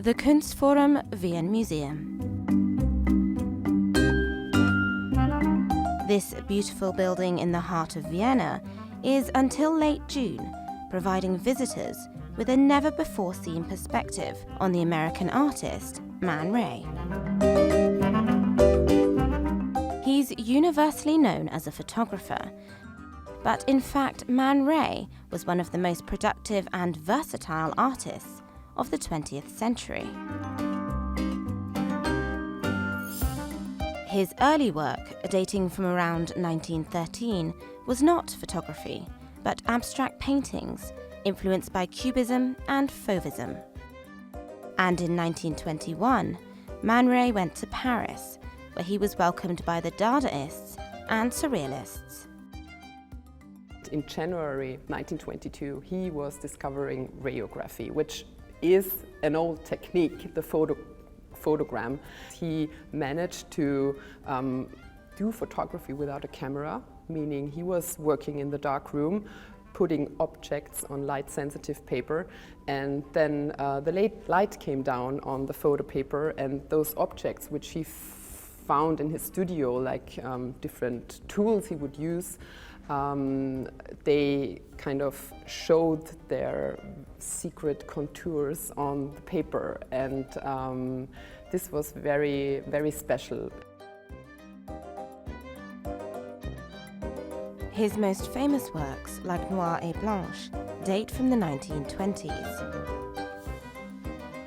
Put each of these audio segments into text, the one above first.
The Kunstforum Wien Museum. This beautiful building in the heart of Vienna is, until late June, providing visitors with a never-before-seen perspective on the American artist Man Ray. He's universally known as a photographer, but in fact Man Ray was one of the most productive and versatile artists of the 20th century. His early work, dating from around 1913, was not photography, but abstract paintings influenced by Cubism and Fauvism. And in 1921, Man Ray went to Paris, where he was welcomed by the Dadaists and Surrealists. In January 1922, he was discovering rayography, which is an old technique, the photogram. He managed to do photography without a camera, meaning he was working in the dark room, putting objects on light-sensitive paper, and then the light came down on the photo paper, and those objects which he found in his studio, like different tools he would use, they kind of showed their secret contours on the paper, and this was very, very special. His most famous works, like Noir et Blanche, date from the 1920s.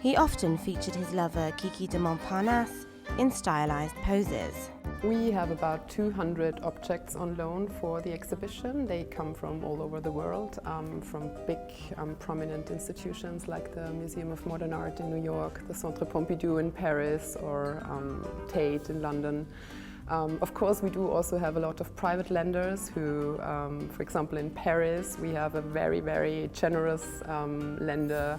He often featured his lover Kiki de Montparnasse in stylized poses. We have about 200 objects on loan for the exhibition. They come from all over the world, from big prominent institutions like the Museum of Modern Art in New York, the Centre Pompidou in Paris, or Tate in London. Of course, we do also have a lot of private lenders who, for example, in Paris, we have a very, very generous lender,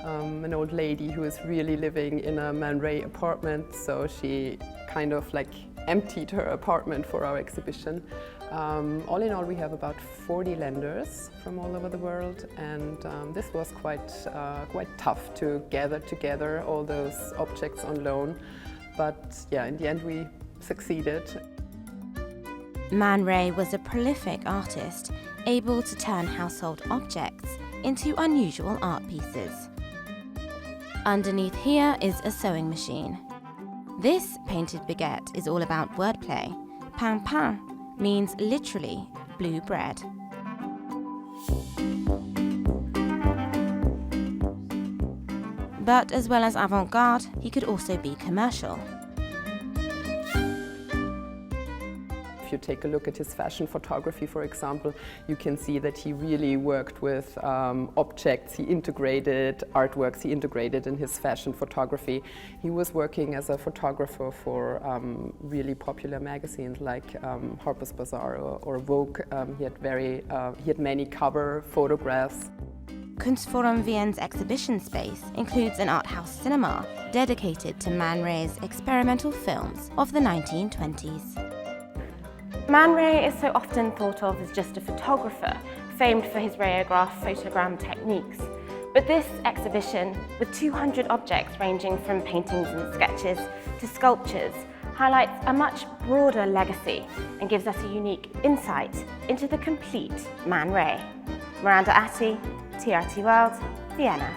an old lady who is really living in a Man Ray apartment, so she kind of like emptied her apartment for our exhibition. All in all, we have about 40 lenders from all over the world, and this was quite tough to gather together all those objects on loan. But yeah, in the end, we succeeded. Man Ray was a prolific artist, able to turn household objects into unusual art pieces. Underneath here is a sewing machine. This painted baguette is all about wordplay. Pain pain means literally blue bread. But as well as avant-garde, he could also be commercial. If you take a look at his fashion photography, for example, you can see that he really worked with objects. He integrated artworks, he integrated in his fashion photography. He was working as a photographer for really popular magazines like Harper's Bazaar or Vogue. He had many cover photographs. Kunstforum Wien's exhibition space includes an art house cinema dedicated to Man Ray's experimental films of the 1920s. Man Ray is so often thought of as just a photographer, famed for his rayograph photogram techniques. But this exhibition, with 200 objects ranging from paintings and sketches to sculptures, highlights a much broader legacy and gives us a unique insight into the complete Man Ray. Miranda Atty, TRT World, Vienna.